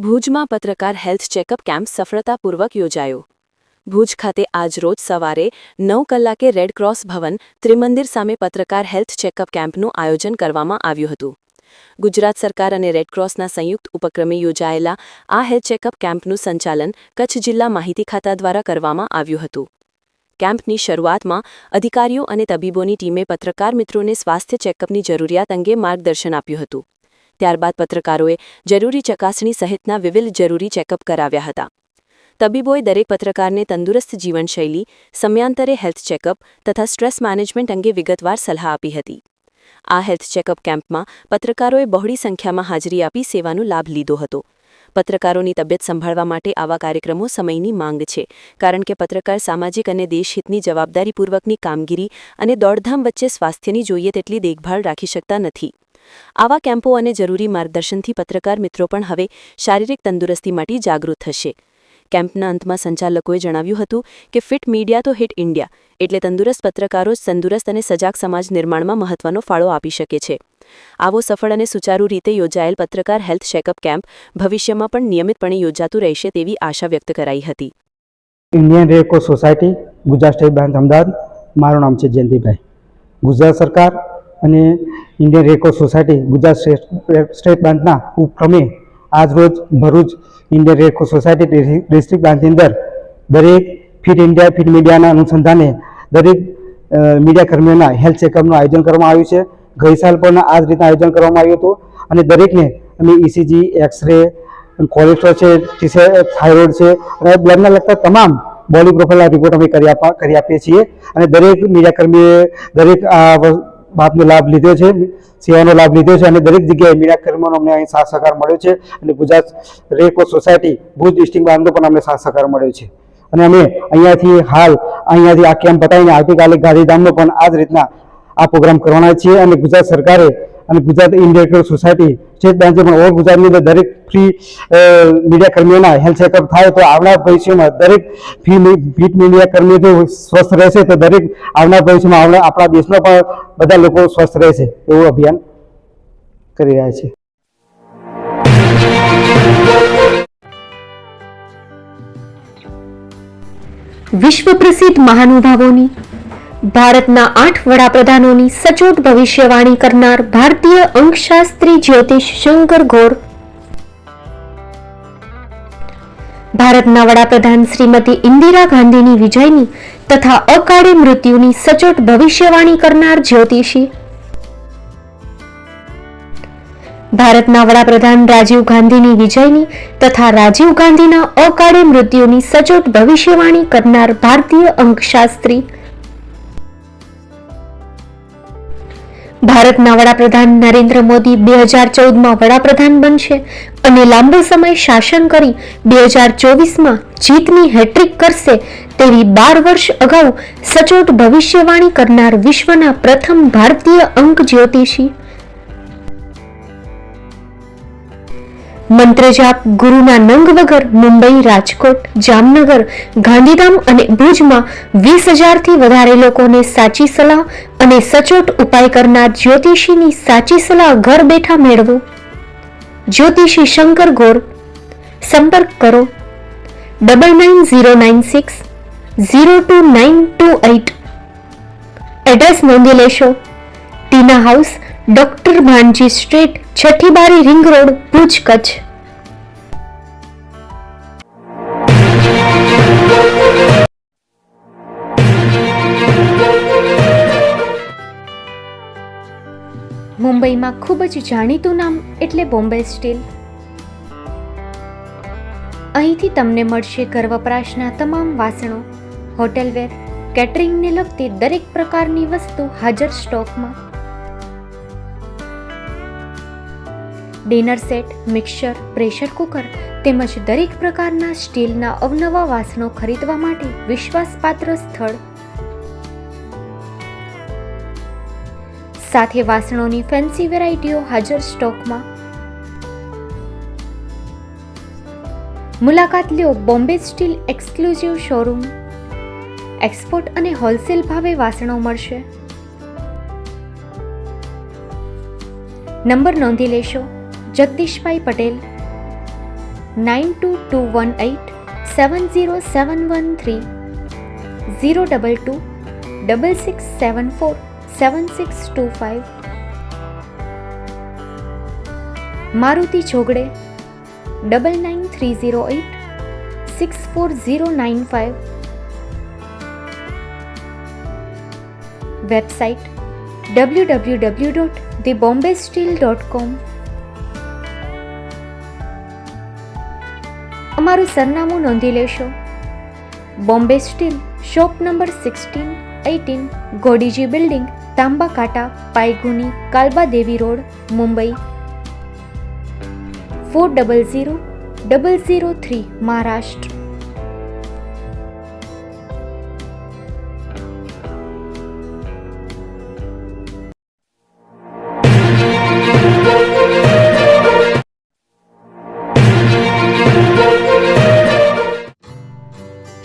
ભુજમાં પત્રકાર health checkup camp સફળતાપૂર્વક યોજાયો. ભુજ ખાતે આજ રોજ સવારે 9 કલાકે રેડ ક્રોસ ભવન ત્રિમંદિર સામે પત્રકાર હેલ્થ ચેકઅપ કેમ્પનું આયોજન કરવામાં આવ્યું હતું. ગુજરાત સરકાર અને રેડ ક્રોસના સંયુક્ત ઉપક્રમે યોજાયેલા આ હેલ્થ ચેકઅપ કેમ્પનું સંચાલન કચ્છ જિલ્લા માહિતી ખાતા દ્વારા કરવામાં આવ્યું હતું. કેમ્પની શરૂઆતમાં અધિકારીઓ અને તબીબોની ટીમે પત્રકાર મિત્રોને સ્વાસ્થ્ય ચેકઅપની જરૂરિયાત અંગે માર્ગદર્શન આપ્યું હતું. ત્યારબાદ પત્રકારોએ જરૂરી ચકાસણી સહિતના વિવિધ જરૂરી ચેકઅપ કરાવ્યા હતા. તબીબોએ દરેક પત્રકારને તંદુરસ્ત જીવનશૈલી, સમયાંતરે હેલ્થ ચેકઅપ તથા સ્ટ્રેસ મેનેજમેન્ટ અંગે વિગતવાર સલાહ આપી હતી. આ હેલ્થ ચેકઅપ કેમ્પમાં પત્રકારોએ બહોળી સંખ્યામાં હાજરી આપી સેવાનો લાભ લીધો હતો. પત્રકારોની તબિયત સંભાળવા માટે આવા કાર્યક્રમો સમયની માંગ છે, કારણ કે પત્રકાર સામાજિક અને દેશહિતની જવાબદારીપૂર્વકની કામગીરી અને દોડધામ વચ્ચે સ્વાસ્થ્યની જોઈએ તેટલી દેખભાળ રાખી શકતા નથી. આવા કેમ્પો અને જરૂરી માર્ગદર્શનથી પત્રકાર મિત્રો પણ હવે શારીરિક તંદુરસ્તી માટે જાગૃત થશે. કેમ્પના અંતમાં સંચાલકોએ જણાવ્યું હતું કે ફિટ મીડિયા તો હિટ ઇન્ડિયા, એટલે તંદુરસ્ત પત્રકારો જ તંદુરસ્ત અને સજાગ સમાજ નિર્માણમાં મહત્વનો ફાળો આપી શકે છે. આવો સફળ અને સુચારુ રીતે યોજાયેલ પત્રકાર હેલ્થ ચેકઅપ કેમ્પ ભવિષ્યમાં પણ નિયમિતપણે યોજાતું રહેશે તેવી આશા વ્યક્ત કરાઈ હતી. Indian red cross society Gujarat state branch Ahmedabad. મારું નામ છે જયંતિભાઈ. ગુજરાત સરકાર અને Indian red cross society Gujarat state બ્રાન્ચના ઉપક્રમે આજ રોજ Bharuch Indian red cross society district બ્રાન્ચની અંદર દરેક ફિટ ઇન્ડિયા ફિટ મીડિયાના અનુસંધાને દરેક મીડિયા કર્મીઓના હેલ્થ ચેકઅપનું આયોજન કરવામાં આવ્યું છે. ગઈ સાલ પણ આ જ રીતના આયોજન કરવામાં આવ્યું હતું અને દરેકને અમે ઇસીજી, એક્સરે, કોલેસ્ટ્રોલ છે, થાઇરોઇડ છે અને બ્લડના લગતા તમામ બોડી પ્રોફાઇલ રિપોર્ટ અમે કરી આપીએ છીએ અને દરેક મીડિયાકર્મીએ દરેક બાબતનો લાભ લીધો છે, સેવાનો લાભ લીધો છે અને દરેક જગ્યાએ મીડિયાકર્મીઓનો અમને અહીં સાથ સહકાર મળ્યો છે અને Gujarat red cross society Bhuj district બ્રાન્ચનો પણ અમને સાથ સહકાર મળ્યો છે અને અમે અહીંયાથી આ કેમ્પ બતાવીને આવતીકાલે ગાંધીધામનો પણ આ જ રીતના આ પ્રોગ્રામ કરવાના છીએ અને ગુજરાત સરકારે અને Gujarat Indian red cross society state બ્રાન્ચે પણ ઓલ ગુજરાતની અંદર દરેક ફ્રી મીડિયા કર્મીઓના હેલ્થ ચેકઅપ થાય તો આવનાર ભવિષ્યમાં દરેક ફિટ મીડિયા કર્મીઓ જો સ્વસ્થ રહેશે તો દરેક આવનાર ભવિષ્યમાં આપણા દેશમાં પણ બધા લોકો સ્વસ્થ રહેશે એવું અભિયાન કરી રહ્યા છે. વિશ્વ પ્રસિદ્ધ મહાનુભાવોની, ભારતના 8 વડાપ્રધાનોની સચોટ ભવિષ્યવાણી કરનાર ભારતીય અંકશાસ્ત્રી જ્યોતિષ શંકર ગોર, ભારતના વડાપ્રધાન શ્રીમતી ઇન્દિરા ગાંધીની વિજયની તથા અકાળે મૃત્યુની સચોટ ભવિષ્યવાણી કરનાર જ્યોતિષી, ભારતના વડાપ્રધાન રાજીવ ગાંધીની વિજયની તથા રાજીવ ગાંધીના અકાળે મૃત્યુની સચોટ ભવિષ્યવાણી કરનાર ભારતીય અંકશાસ્ત્રી, ભારતના વડાપ્રધાન નરેન્દ્ર મોદી 2014માં વડાપ્રધાન બનશે અને લાંબો સમય શાસન કરી 2024માં જીતની હેટ્રિક કરશે તેવી 12 વર્ષ અગાઉ સચોટ ભવિષ્યવાણી કરનાર વિશ્વના પ્રથમ ભારતીય અંક જ્યોતિષી, મંત્રજાપ ગુરુના નંગ વગર મુંબઈ, રાજકોટ, જામનગર, ગાંધીધામ અને ભુજમાં 20,000થી વધારે લોકોને સાચી સલાહ અને સચોટ ઉપાય કરનાર જ્યોતિષીની સાચી સલાહ ઘર બેઠા મેળવો. જ્યોતિષી શંકર ગોર. સંપર્ક કરો 9909602928. એડ્રેસ નોંધી લેશો. ટીના હાઉસ, ડોક્ટર ભાનજી સ્ટ્રીટ, છઠ્ઠી બારી, રિંગ રોડ, ભુજ, કચ્છ. મુંબઈમાં ખૂબ જ જાણીતું નામ એટલે બોમ્બે સ્ટીલ. અહીંથી તમને મળશે ઘર વપરાશના તમામ વાસણો, હોટેલવેર, કેટરિંગને લગતી દરેક પ્રકારની વસ્તુ હાજર સ્ટોકમાં. Dinner set, mixer, pressure cooker તેમજ દરેક પ્રકારના સ્ટીલના અવનવા વાસણો ખરીદવા માટે વિશ્વાસપાત્ર સ્થળ. સાથે વાસણોની ફેન્સી વેરાયટીઓ હાજર સ્ટોકમાં. મુલાકાત લ્યો Bombay steel exclusive showroom. Export અને હોલસેલ ભાવે વાસણો મળશે. નંબર નોંધી લેશો. જગદીશભાઈ પટેલ, 9221870713 022 6674 7625 મારુતિ ચોગડે 999308 64095 વેબસાઇટ www.thebombasteel.com અમારું સરનામું નોંધી લેશો. Bombay steel, shop number 16-18, Godiji building, Tamba Kanta, Paydhuni, Kalbadevi road, Mumbai 400003, Maharashtra.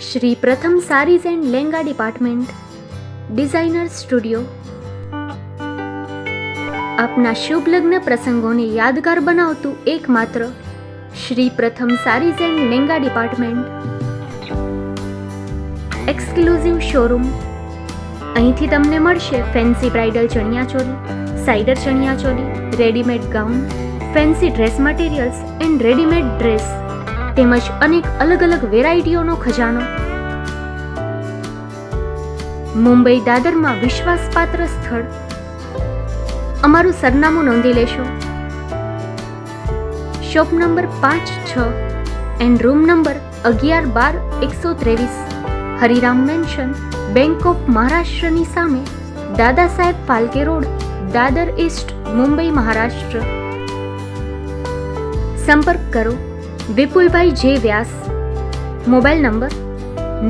Shri Pratham sarees and lenga department, designer studio. આપના શુભ લગ્ન પ્રસંગોને યાદગાર બનાવતું એકમાત્ર Shri Pratham sarees and lenga department. Exclusive showroom. અહીંથી તમને મળશે fancy bridal chaniya choli, cider chaniya choli, readymade gown, fancy dress materials and readymade dress તેમજ અનેક અલગ અલગ વેરાયટીઓનો ખજાનો. મુંબઈ દાદરમાં વિશ્વાસપાત્ર સ્થળ. અમારું સરનામું નોંધી લેશો. Shop number 5-6 and room number 11-12-123, Hariram mansion, bank of મહારાષ્ટ્રની સામે, દાદા સાહેબ ફાલ્કે રોડ, દાદર ઈસ્ટ, મુંબઈ, મહારાષ્ટ્ર. સંપર્ક કરો વિપુલભાઈ જે વ્યાસ. Mobile number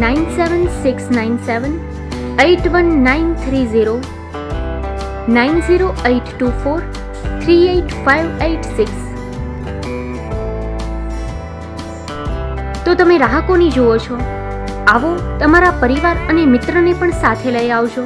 9769781930 9082438586. તો તમે રાહકોની જુઓ છો, આવો તમારા પરિવાર અને મિત્રને પણ સાથે લઈ આવજો.